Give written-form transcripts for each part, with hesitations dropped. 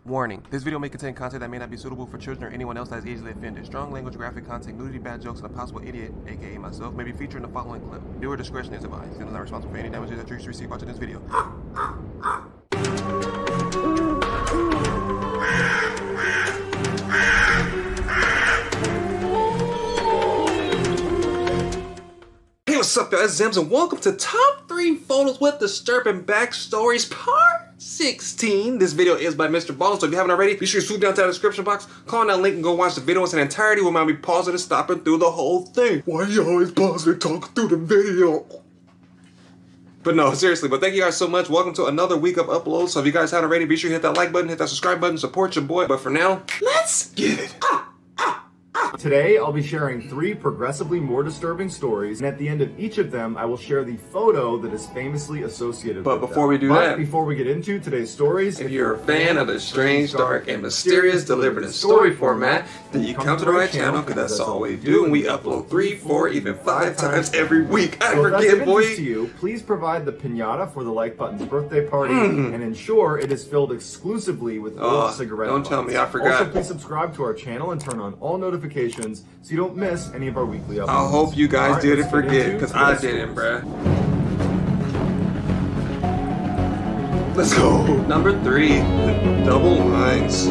Warning, this video may contain content that may not be suitable for children or anyone else that is easily offended. Strong language, graphic content, nudity, bad jokes, and a possible idiot, aka myself, may be featured in the following clip. Viewer discretion is advised. It is not responsible for any damages that you receive watching this video. Hey, what's up, guys? Zems, and welcome to Top 3 Photos with Disturbing Backstories Part 16. This video is by Mrballen, so if you haven't already, be sure to swoop down to the description box, click on that link, and go watch the video in its entirety. We might be pausing and stopping through the whole thing. Why you always pausing and talking through the video? But no, seriously, but thank you guys so much. Welcome to another week of uploads. So if you guys haven't already, be sure to hit that like button, hit that subscribe button, support your boy. But for now, let's get it. Today, I'll be sharing 3 progressively more disturbing stories, and at the end of each of them, I will share the photo that is famously associated with them. But before we do that, before we get into today's stories, if you're a fan of the strange, dark, and mysterious delivered in story format, then you come to the right channel, because that's all we do, and we upload 3, 4, even 5 times every week. I forget, boy. To you, please provide the piñata for the like button's birthday party, and ensure it is filled exclusively with old cigarette Don't butts. tell me, I forgot. Also, please subscribe to our channel and turn on all notifications so you don't miss any of our weekly uploads. I hope you guys didn't let's forget, because I didn't, bruh. Let's go. Number 3, double lines.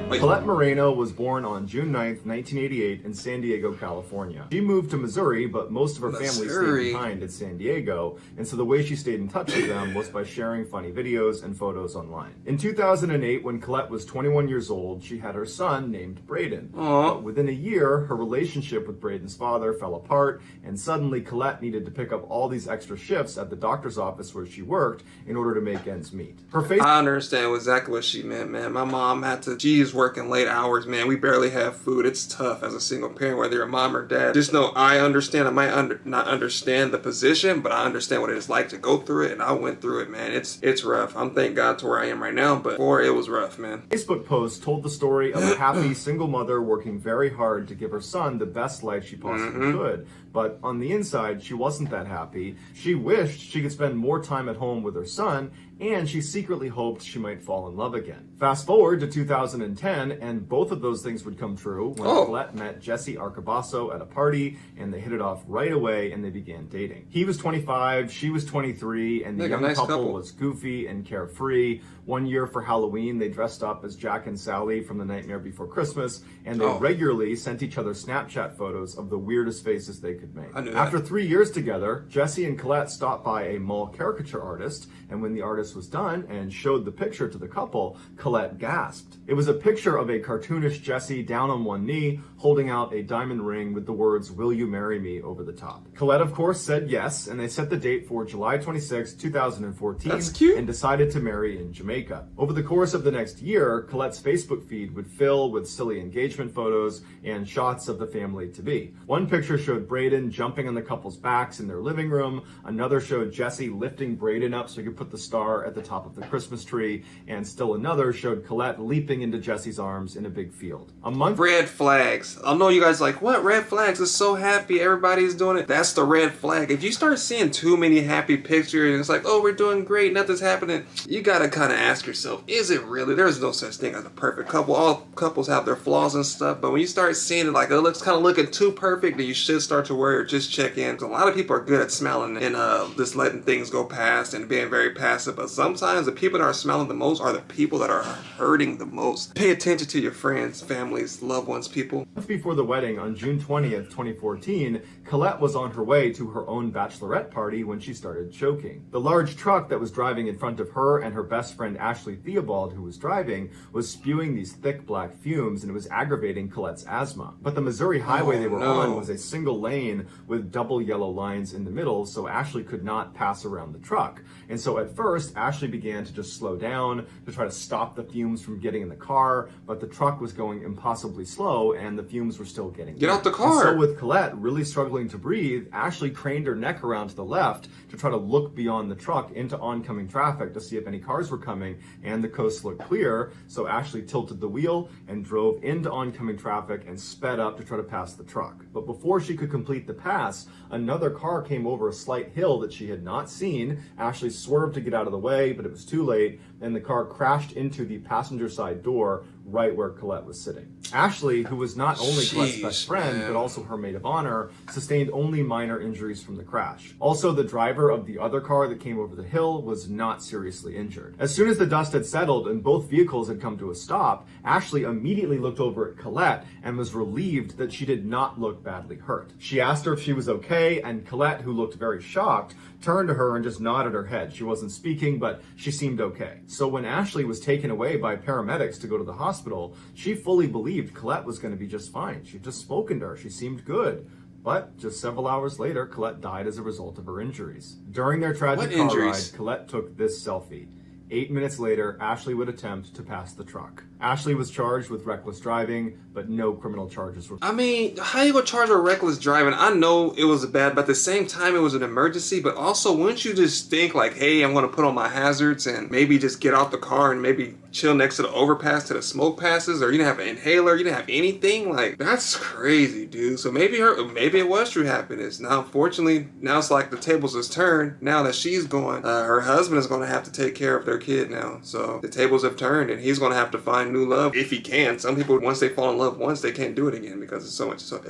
Wait. Colette Moreno was born on June 9th, 1988 in San Diego, California. She moved to Missouri, but most of her family stayed behind in San Diego, and so the way she stayed in touch with them was by sharing funny videos and photos online. In 2008, when Colette was 21 years old, she had her son named Braden. But within a year, her relationship with Braden's father fell apart, and suddenly Colette needed to pick up all these extra shifts at the doctor's office where she worked in order to make ends meet. I understand exactly what she meant, man. My mom had to, she's working late hours, man. We barely have food. It's tough as a single parent, whether you're a mom or dad. Just know I understand. I might not understand the position, but I understand what it is like to go through it, and I went through it, man. It's rough. I'm thank God to where I am right now, but before it was rough, man. Facebook post told the story of a happy single mother working very hard to give her son the best life she possibly could. But on the inside, she wasn't that happy. She wished she could spend more time at home with her son, and she secretly hoped she might fall in love again. Fast forward to 2010, and both of those things would come true when Colette met Jesse Arcabasso at a party, and they hit it off right away, and they began dating. He was 25, she was 23, and the young couple was goofy and carefree. One year for Halloween, they dressed up as Jack and Sally from The Nightmare Before Christmas, and they regularly sent each other Snapchat photos of the weirdest faces they could make. After 3 years together, Jesse and Colette stopped by a mall caricature artist, and when the artist was done and showed the picture to the couple, Colette gasped. It was a picture of a cartoonish Jesse down on one knee, holding out a diamond ring with the words, "Will you marry me?" over the top. Colette, of course, said yes, and they set the date for July 26, 2014, That's cute. and decided to marry in Jamaica. Over the course of the next year, Colette's Facebook feed would fill with silly engagement photos and shots of the family-to-be. One picture showed Braden jumping on the couple's backs in their living room, another showed Jesse lifting Braden up so he could put the star at the top of the Christmas tree, and still another showed Colette leaping into Jesse's arms in a big field. A month. Red flags. I know you guys like, what? Red flags? It's so happy. Everybody's doing it. That's the red flag. If you start seeing too many happy pictures and it's like, oh, we're doing great, nothing's happening, you gotta kind of ask yourself, is it really? There's no such thing as a perfect couple. All couples have their flaws and stuff, but when you start seeing it like, it looks kind of looking too perfect, then you should start to worry or just check in. A lot of people are good at smiling and just letting things go past and being very passive, but sometimes the people that are smiling the most are the people that are hurting the most. Pay attention to your friends, families, loved ones, people. Months before the wedding, on June 20th, 2014, Colette was on her way to her own bachelorette party when she started choking. The large truck that was driving in front of her and her best friend Ashley Theobald, who was driving, was spewing these thick black fumes, and it was aggravating Colette's asthma. But the Missouri highway they were on was a single lane with double yellow lines in the middle, so Ashley could not pass around the truck. And so at first, Ashley began to just slow down to try to stop the fumes from getting in the car, but the truck was going impossibly slow and the fumes were still getting in. Get out the car! And so with Colette really struggling to breathe, Ashley craned her neck around to the left to try to look beyond the truck into oncoming traffic to see if any cars were coming, and the coast looked clear, so Ashley tilted the wheel and drove into oncoming traffic and sped up to try to pass the truck. But before she could complete complete the pass, another car came over a slight hill that she had not seen. Ashley swerved to get out of the way, but it was too late, and the car crashed into the passenger side door right where Colette was sitting. Ashley, who was not only Colette's best friend, but also her maid of honor, sustained only minor injuries from the crash. Also, the driver of the other car that came over the hill was not seriously injured. As soon as the dust had settled and both vehicles had come to a stop, Ashley immediately looked over at Colette and was relieved that she did not look badly hurt. She asked her if she was okay, and Colette, who looked very shocked, turned to her and just nodded her head. She wasn't speaking, but she seemed okay. So when Ashley was taken away by paramedics to go to the hospital, she fully believed Colette was going to be just fine. She'd just spoken to her. She seemed good. But just several hours later, Colette died as a result of her injuries. During their tragic car ride, Colette took this selfie. 8 minutes later, Ashley would attempt to pass the truck. Ashley was charged with reckless driving, but no criminal charges were. I mean, how you gonna charge her reckless driving? I know it was bad, but at the same time, it was an emergency. But also, wouldn't you just think like, hey, I'm gonna put on my hazards and maybe just get out the car and maybe chill next to the overpass to the smoke passes, or you didn't have an inhaler, you didn't have anything? Like, that's crazy, dude. So maybe it was true happiness. Now, unfortunately, now it's like the tables has turned. Now that she's gone, her husband is gonna have to take care of their kid now. So the tables have turned, and he's gonna have to find new love if he can. Some people, once they fall in love once, they can't do it again because it's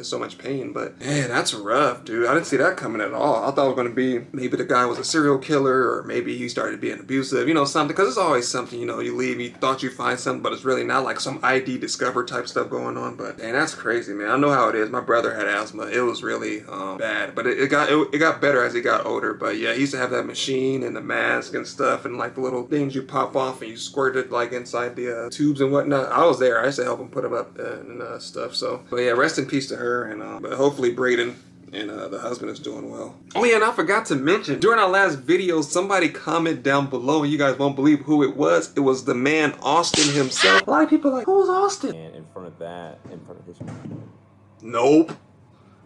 so much pain. But man, that's rough, dude. I didn't see that coming at all. I thought it was going to be maybe the guy was a serial killer, or maybe he started being abusive, you know, something. Because it's always something, you know, you leave, you thought you find something, but it's really not, like some ID discover type stuff going on. But man, that's crazy, man. I know how it is. My brother had asthma. It was really bad, but it got better as he got older. But yeah, he used to have that machine and the mask and stuff, and like the little things you pop off and you squirt it like inside the tubes and whatnot. I was there. I used to help him put him up and stuff. So, but yeah, rest in peace to her, and but hopefully Braden and the husband is doing well. Oh yeah, and I forgot to mention, during our last video, somebody commented down below, and you guys won't believe who it was. It was the man Austin himself. A lot of people are like, who's Austin? And in front of his Nope.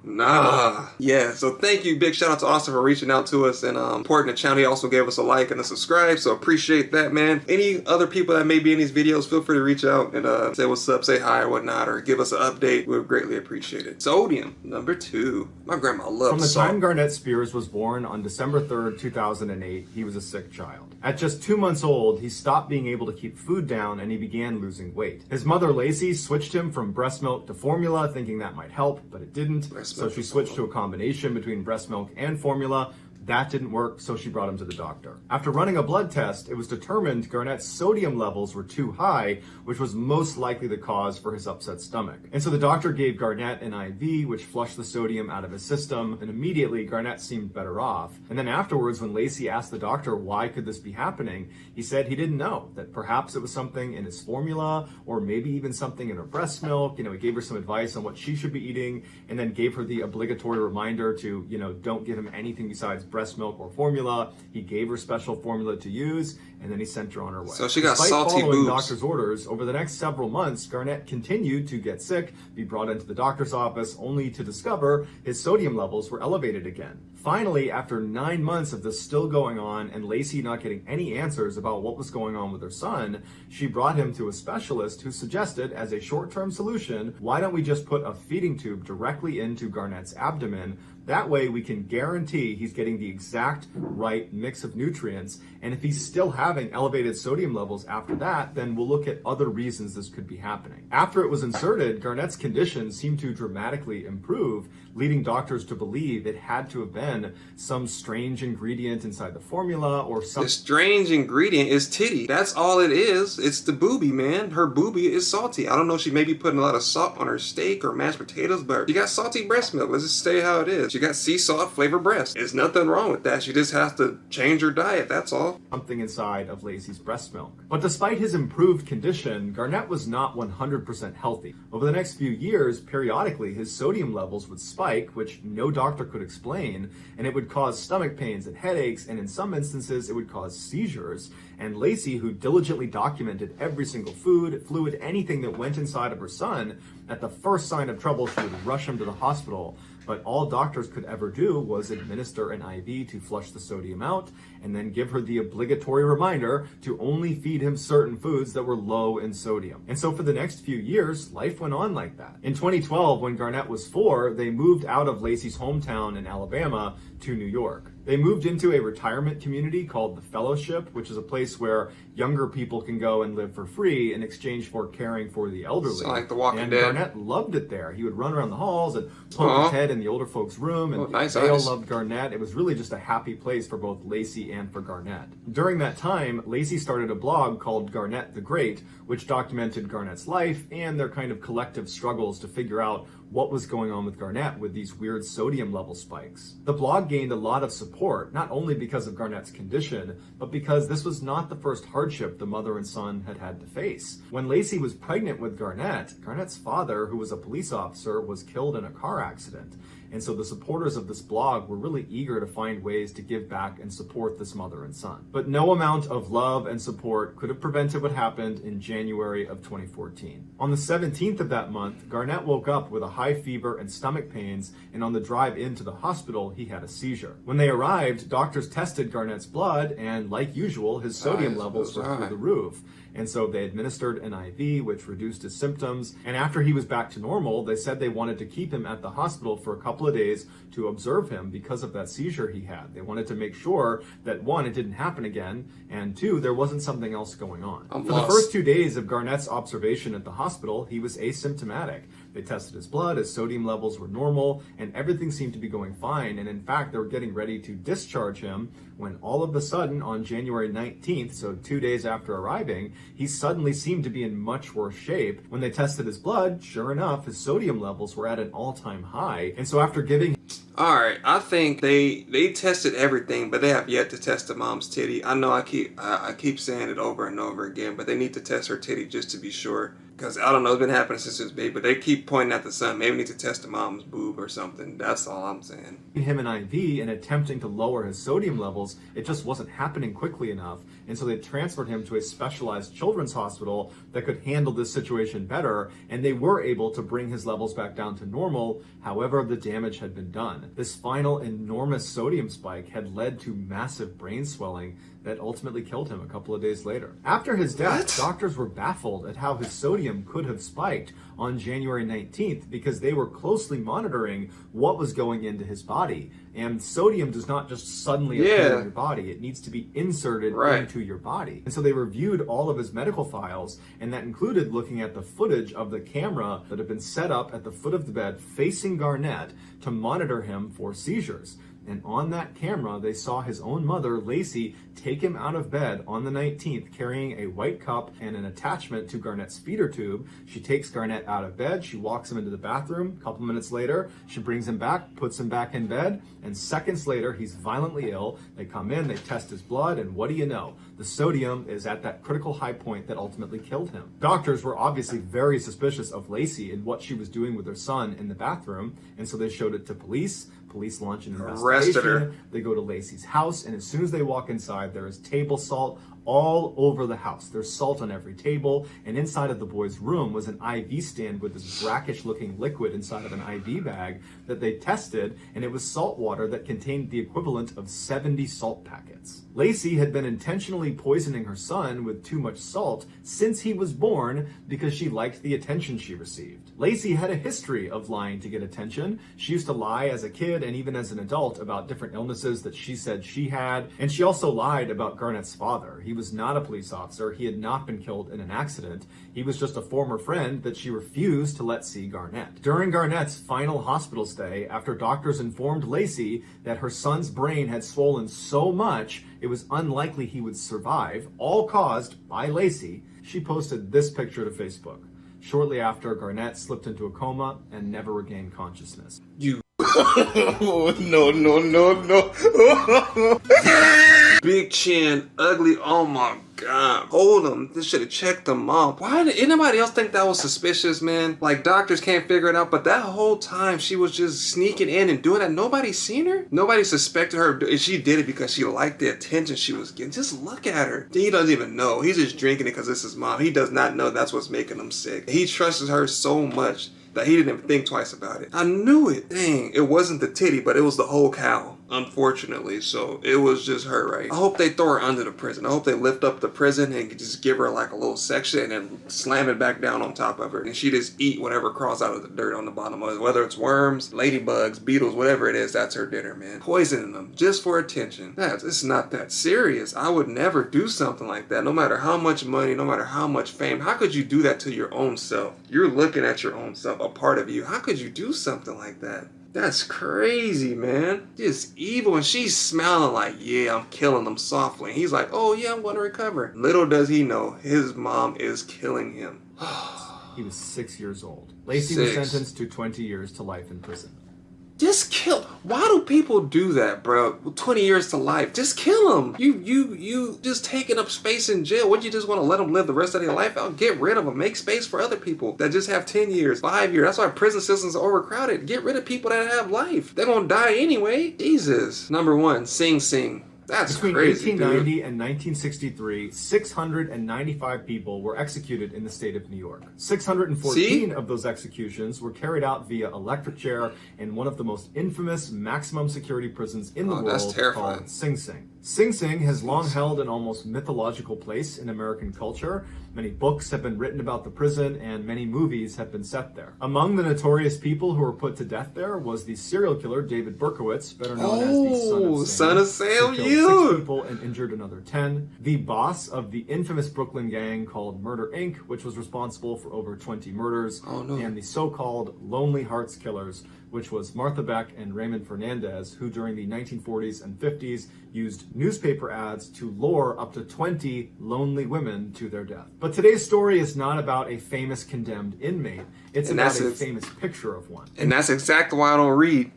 Nah. Yeah, so thank you. Big shout out to Austin for reaching out to us and supporting the channel. He also gave us a like and a subscribe, so appreciate that, man. Any other people that may be in these videos, feel free to reach out and say what's up, say hi or whatnot, or give us an update. We would greatly appreciate it. Sodium, number 2. My grandma loved From the salt. time Garnett Spears was born on December 3rd, 2008, he was a sick child. At just 2 months old, he stopped being able to keep food down and he began losing weight. His mother, Lacey, switched him from breast milk to formula, thinking that might help, but it didn't. So she switched to a combination between breast milk and formula. That didn't work, so she brought him to the doctor. After running a blood test, it was determined Garnett's sodium levels were too high, which was most likely the cause for his upset stomach. And so the doctor gave Garnett an IV, which flushed the sodium out of his system, and immediately Garnett seemed better off. And then afterwards, when Lacey asked the doctor why could this be happening, he said he didn't know, that perhaps it was something in his formula, or maybe even something in her breast milk. You know, he gave her some advice on what she should be eating, and then gave her the obligatory reminder to, you know, don't give him anything besides breast milk or formula. He gave her special formula to use, and then he sent her on her way. So she got Despite salty following boobs. doctor's orders, over the next several months, Garnett continued to get sick, be brought into the doctor's office, only to discover his sodium levels were elevated again. Finally, after 9 months of this still going on and Lacey not getting any answers about what was going on with her son, she brought him to a specialist who suggested, as a short-term solution, why don't we just put a feeding tube directly into Garnett's abdomen? That way we can guarantee he's getting the exact right mix of nutrients, and if he's still having elevated sodium levels after that, then we'll look at other reasons this could be happening. After it was inserted, Garnett's condition seemed to dramatically improve, leading doctors to believe it had to have been some strange ingredient inside the formula or something. The strange ingredient is titty. That's all it is. It's the boobie, man. Her boobie is salty. I don't know if she may be putting a lot of salt on her steak or mashed potatoes, but she got salty breast milk. Let's just say how it is. She got sea salt flavored breast. There's nothing wrong with that. She just has to change her diet. That's all. Something inside of Lacey's breast milk. But despite his improved condition, Garnett was not 100% healthy. Over the next few years, periodically his sodium levels would spike, which no doctor could explain, and it would cause stomach pains and headaches, and in some instances it would cause seizures. And Lacey, who diligently documented every single food, fluid, anything that went inside of her son, at the first sign of trouble she would rush him to the hospital. But all doctors could ever do was administer an IV to flush the sodium out, and then give her the obligatory reminder to only feed him certain foods that were low in sodium. And so for the next few years, life went on like that. In 2012, when Garnett was 4, they moved out of Lacey's hometown in Alabama to New York. They moved into a retirement community called the Fellowship, which is a place where younger people can go and live for free in exchange for caring for the elderly. So like The Walking Dead. And Garnett loved it there. He would run around the halls and poke his head in the older folks' room, and nice they all eyes. loved Garnett. It was really just a happy place for both Lacey and for Garnett. During that time, Lacey started a blog called Garnett the Great, which documented Garnett's life and their kind of collective struggles to figure out what was going on with Garnett with these weird sodium level spikes. The blog gained a lot of support, not only because of Garnett's condition, but because this was not the first hardship the mother and son had had to face. When Lacey was pregnant with Garnett, Garnett's father, who was a police officer, was killed in a car accident. And so the supporters of this blog were really eager to find ways to give back and support this mother and son. But no amount of love and support could have prevented what happened in January of 2014. On the 17th of that month, Garnett woke up with a high fever and stomach pains, and on the drive into the hospital, he had a seizure. When they arrived, doctors tested Garnett's blood, and like usual, his sodium levels were through the roof. And so they administered an IV, which reduced his symptoms. And after he was back to normal, they said they wanted to keep him at the hospital for a couple of days to observe him because of that seizure he had. They wanted to make sure that, 1, it didn't happen again, and 2, there wasn't something else going on. For the first 2 days of Garnett's observation at the hospital, he was asymptomatic. They tested his blood, his sodium levels were normal, and everything seemed to be going fine. And in fact, they were getting ready to discharge him when all of a sudden on January 19th, so 2 days after arriving, he suddenly seemed to be in much worse shape. When they tested his blood, sure enough, his sodium levels were at an all-time high. And so after giving... Alright, I think they tested everything, but they have yet to test the mom's titty. I know I keep saying it over and over again, but they need to test her titty just to be sure. Because, I don't know, it's been happening since it was baby, but they keep pointing at the son. Maybe we need to test the mom's boob or something. That's all I'm saying. Him an IV and attempting to lower his sodium levels, it just wasn't happening quickly enough. And so they transferred him to a specialized children's hospital that could handle this situation better, and they were able to bring his levels back down to normal. However, the damage had been done. This final enormous sodium spike had led to massive brain swelling that ultimately killed him a couple of days later. After his death, doctors were baffled at how his sodium could have spiked on January 19th because they were closely monitoring what was going into his body. And sodium does not just suddenly appear in your body. It needs to be inserted into your body. And so they reviewed all of his medical files, and that included looking at the footage of the camera that had been set up at the foot of the bed facing Garnett to monitor him for seizures. And on that camera, they saw his own mother, Lacey, take him out of bed on the 19th, carrying a white cup and an attachment to Garnett's feeder tube. She takes Garnett out of bed. She walks him into the bathroom. A couple minutes later, she brings him back, puts him back in bed, and seconds later, he's violently ill. They come in, they test his blood, and what do you know? The sodium is at that critical high point that ultimately killed him. Doctors were obviously very suspicious of Lacey and what she was doing with her son in the bathroom, and so they showed it to police. Police launch an investigation. They go to Lacey's house, and as soon as they walk inside, there is table salt all over the house. There's salt on every table, and inside of the boy's room was an IV stand with this brackish-looking liquid inside of an IV bag that they tested, and it was salt water that contained the equivalent of 70 salt packets. Lacey had been intentionally poisoning her son with too much salt since he was born because she liked the attention she received. Lacey had a history of lying to get attention. She used to lie as a kid and even as an adult about different illnesses that she said she had, and she also lied about Garnett's father. He was not a police officer. He had not been killed in an accident. He was just a former friend that she refused to let see Garnett. During Garnett's final hospital stay, after doctors informed Lacey that her son's brain had swollen so much it was unlikely he would survive, all caused by Lacey, she posted this picture to Facebook. Shortly after, Garnett slipped into a coma and never regained consciousness. You no. Big chin, ugly, oh my god. Hold him. This should have checked them off. Why did anybody else think that was suspicious, man? Like, doctors can't figure it out, but that whole time she was just sneaking in and doing that. Nobody seen her? Nobody suspected her. And she did it because she liked the attention she was getting. Just look at her. He doesn't even know. He's just drinking it because it's his mom. He does not know that's what's making him sick. He trusts her so much that he didn't even think twice about it. I knew it. Dang, it wasn't the titty, but it was the whole cow, unfortunately. So it was just her, right? I hope they throw her under the prison. I hope they lift up the prison and just give her like a little section and then slam it back down on top of her. And she just eat whatever crawls out of the dirt on the bottom of it. Whether it's worms, ladybugs, beetles, whatever it is, that's her dinner, man. Poisoning them just for attention. It's not that serious. I would never do something like that, no matter how much money, no matter how much fame. How could you do that to your own self? You're looking at your own self, a part of you. How could you do something like that? That's crazy, man. Just evil. And she's smiling like, yeah, I'm killing them softly. And he's like, oh yeah, I'm going to recover. Little does he know, his mom is killing him. He was 6 years old. Lacey was sentenced to 20 years to life in prison. Just kill. Why do people do that, bro? 20 years to life. Just kill them. You just taking up space in jail. Would you just want to let them live the rest of their life out? Get rid of them. Make space for other people that just have 10 years, 5 years. That's why prison systems are overcrowded. Get rid of people that have life. They're going to die anyway. Jesus. Number one, Sing Sing. That's Between crazy, 1890 dude. and 1963, 695 people were executed in the state of New York. 614 of those executions were carried out via electric chair in one of the most infamous maximum security prisons in the world called Sing Sing. Sing Sing has long held an almost mythological place in American culture. Many books have been written about the prison and many movies have been set there. Among the notorious people who were put to death there was the serial killer David Berkowitz, better known as the Son of Sam. Who killed 6 people and injured another 10. The boss of the infamous Brooklyn gang called Murder Inc., which was responsible for over 20 murders. And the so-called Lonely Hearts Killers, which was Martha Beck and Raymond Fernandez, who during the 1940s and 50s used newspaper ads to lure up to 20 lonely women to their death. But today's story is not about a famous condemned inmate. It's about a famous picture of one. And that's exactly why I don't read.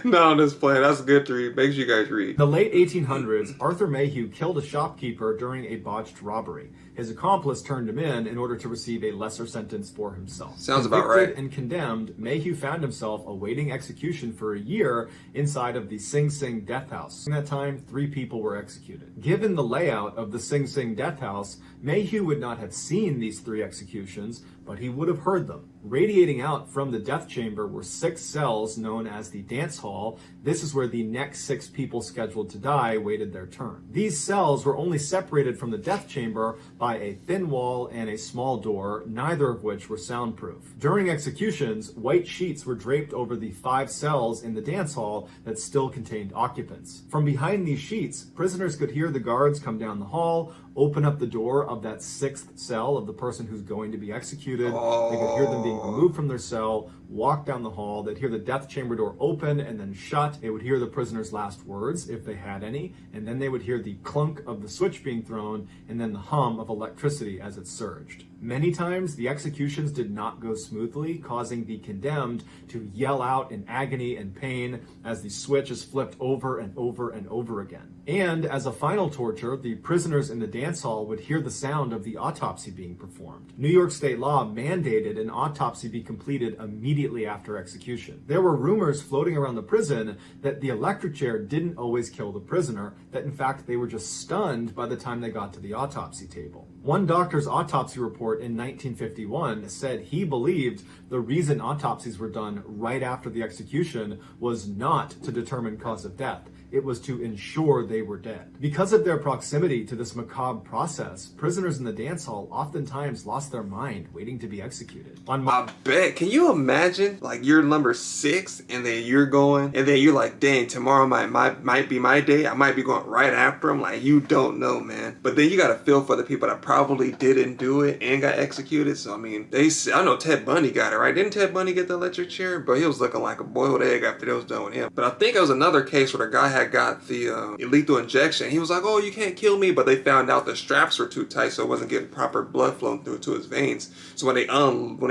No, I'm just playing. That's good to read. Make sure you guys read. In the late 1800s, Arthur Mayhew killed a shopkeeper during a botched robbery. His accomplice turned him in order to receive a lesser sentence for himself. Sounds about right. Convicted and condemned, Mayhew found himself awaiting execution for a year inside of the Sing Sing death house. In that time, 3 people were executed. Given the layout of the Sing Sing death house, Mayhew would not have seen these 3 executions, but he would have heard them. Radiating out from the death chamber were 6 cells known as the dance hall. This is where the next 6 people scheduled to die waited their turn. These cells were only separated from the death chamber by a thin wall and a small door, neither of which were soundproof. During executions, white sheets were draped over the 5 cells in the dance hall that still contained occupants. From behind these sheets, prisoners could hear the guards come down the hall, open up the door of that 6th cell of the person who's going to be executed. They could hear them being removed from their cell, walk down the hall. They'd hear the death chamber door open and then shut. They would hear the prisoner's last words, if they had any, and then they would hear the clunk of the switch being thrown and then the hum of electricity as it surged. Many times, the executions did not go smoothly, causing the condemned to yell out in agony and pain as the switch is flipped over and over and over again. And as a final torture, the prisoners in the dance hall would hear the sound of the autopsy being performed. New York state law mandated an autopsy be completed immediately after execution. There were rumors floating around the prison that the electric chair didn't always kill the prisoner, that in fact they were just stunned by the time they got to the autopsy table. One doctor's autopsy report in 1951 said he believed the reason autopsies were done right after the execution was not to determine cause of death. It was to ensure they were dead. Because of their proximity to this macabre process, prisoners in the dance hall oftentimes lost their mind waiting to be executed. I bet. Can you imagine? Like, you're number 6, and then you're going, and then you're like, dang, tomorrow might be my day. I might be going right after them. Like, you don't know, man. But then you got to feel for the people that probably didn't do it and got executed. So, I mean, I know Ted Bundy got it, right? Didn't Ted Bundy get the electric chair? But he was looking like a boiled egg after they was done with him. But I think it was another case where the guy had got the lethal injection. He was like, oh, you can't kill me, but they found out the straps were too tight, so it wasn't getting proper blood flowing through to his veins. So when they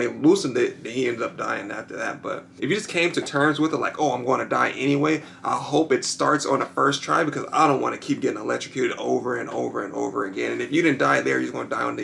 loosened it, then he ended up dying after that. But if you just came to terms with it, like, oh, I'm going to die anyway, I hope it starts on the first try, because I don't want to keep getting electrocuted over and over and over again. And if you didn't die there, you're going to die on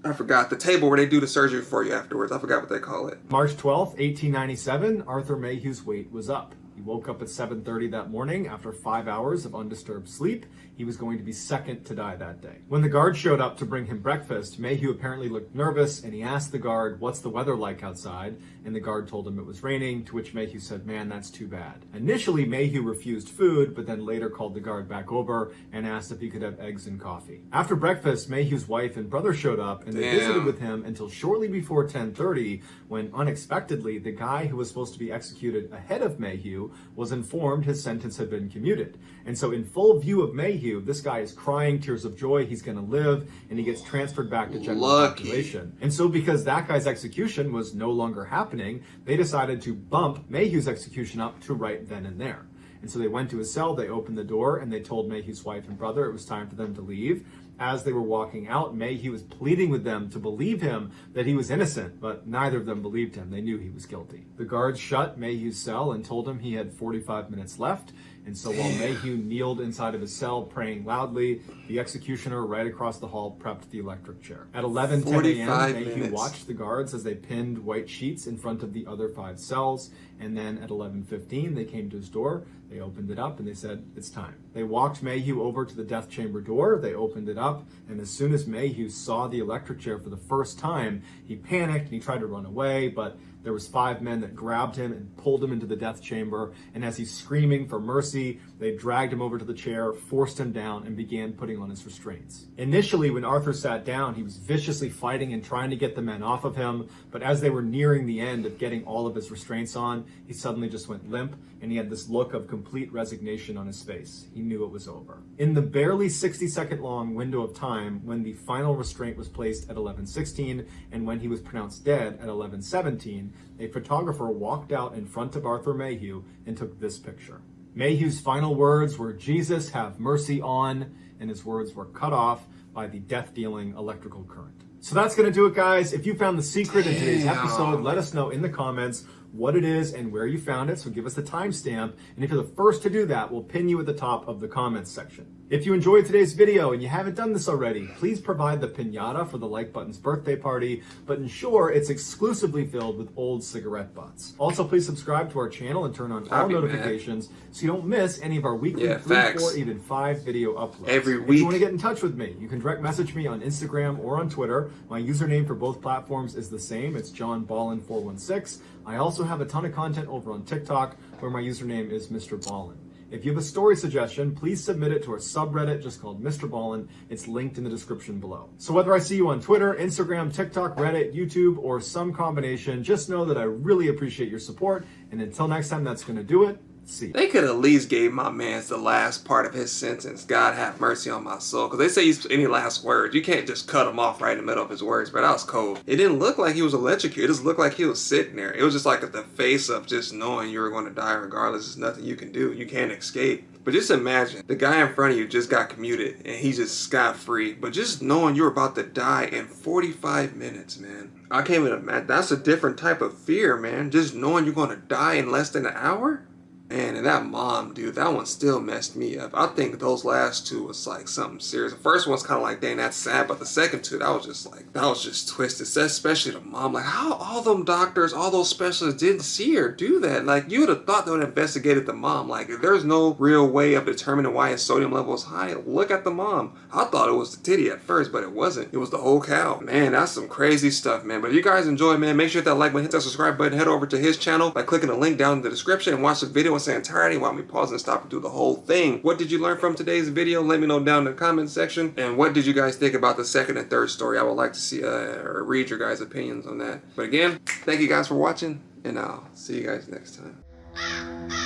I forgot, the table where they do the surgery for you afterwards. I forgot what they call it. March 12th, 1897, Arthur Mayhew's weight was up. He woke up at 7:30 that morning after 5 hours of undisturbed sleep. He was going to be second to die that day. When the guard showed up to bring him breakfast, Mayhew apparently looked nervous and he asked the guard, "What's the weather like outside?" And the guard told him it was raining, to which Mayhew said, "Man, that's too bad." Initially, Mayhew refused food, but then later called the guard back over and asked if he could have eggs and coffee. After breakfast, Mayhew's wife and brother showed up and they visited with him until shortly before 10:30, when unexpectedly the guy who was supposed to be executed ahead of Mayhew was informed his sentence had been commuted. And so in full view of Mayhew, this guy is crying tears of joy, he's going to live, and he gets transferred back to general population. And so because that guy's execution was no longer happening, they decided to bump Mayhew's execution up to right then and there. And so they went to his cell, they opened the door, and they told Mayhew's wife and brother it was time for them to leave. As they were walking out, Mayhew was pleading with them to believe him that he was innocent, but neither of them believed him. They knew he was guilty. The guards shut Mayhew's cell and told him he had 45 minutes left. And so while Mayhew kneeled inside of his cell praying loudly, the executioner right across the hall prepped the electric chair. At 11:10 a.m., Mayhew watched the guards as they pinned white sheets in front of the other 5 cells. And then at 11:15, they came to his door. They opened it up and they said, "It's time." They walked Mayhew over to the death chamber door. They opened it up. And as soon as Mayhew saw the electric chair for the first time, he panicked and he tried to run away, but there was 5 men that grabbed him and pulled him into the death chamber. And as he's screaming for mercy, they dragged him over to the chair, forced him down, and began putting on his restraints. Initially, when Arthur sat down, he was viciously fighting and trying to get the men off of him. But as they were nearing the end of getting all of his restraints on, he suddenly just went limp, and he had this look of complete resignation on his face. He knew it was over. In the barely 60-second long window of time when the final restraint was placed at 11:16 and when he was pronounced dead at 11:17, a photographer walked out in front of Arthur Mayhew and took this picture. Mayhew's final words were, "Jesus, have mercy on," and his words were cut off by the death-dealing electrical current. So that's going to do it, guys. If you found the secret in today's episode, let us know in the comments what it is and where you found it, so give us the timestamp. And if you're the first to do that, we'll pin you at the top of the comments section. If you enjoyed today's video and you haven't done this already, please provide the piñata for the Like Button's birthday party, but ensure it's exclusively filled with old cigarette butts. Also, please subscribe to our channel and turn on all notifications so you don't miss any of our weekly 3, 4, even 5 video uploads. Every week. If you want to get in touch with me, you can direct message me on Instagram or on Twitter. My username for both platforms is the same. It's JohnBallen416. I also have a ton of content over on TikTok where my username is Mrballen. If you have a story suggestion, please submit it to our subreddit just called Mrballen. It's linked in the description below. So whether I see you on Twitter, Instagram, TikTok, Reddit, YouTube, or some combination, just know that I really appreciate your support. And until next time, that's going to do it. See ya. They could at least gave my man the last part of his sentence. God have mercy on my soul. Because they say he's any last words. You can't just cut him off right in the middle of his words. But that was cold. It didn't look like he was electrocuted. It just looked like he was sitting there. It was just like the face of just knowing you were going to die regardless. There's nothing you can do. You can't escape. But just imagine, the guy in front of you just got commuted and he's just scot-free. But just knowing you're about to die in 45 minutes, man. I can't even imagine. That's a different type of fear, man. Just knowing you're going to die in less than an hour. Man, and that mom, dude, that one still messed me up. I think those last 2 was like something serious. The first one's kind of like, dang, that's sad. But the second 2, that was just twisted. Especially the mom. Like, how all them doctors, all those specialists didn't see her do that? Like, you would have thought they would have investigated the mom. Like, if there's no real way of determining why his sodium level is high, look at the mom. I thought it was the titty at first, but it wasn't. It was the whole cow. Man, that's some crazy stuff, man. But if you guys enjoy, man, make sure to hit that like button, hit that subscribe button, head over to his channel by clicking the link down in the description and watch the video in its entirety while we pause and stop and do the whole thing. What did you learn from today's video? Let me know down in the comment section. And what did you guys think about the second and third story? I would like to see or read your guys' opinions on that. But again, thank you guys for watching, and I'll see you guys next time.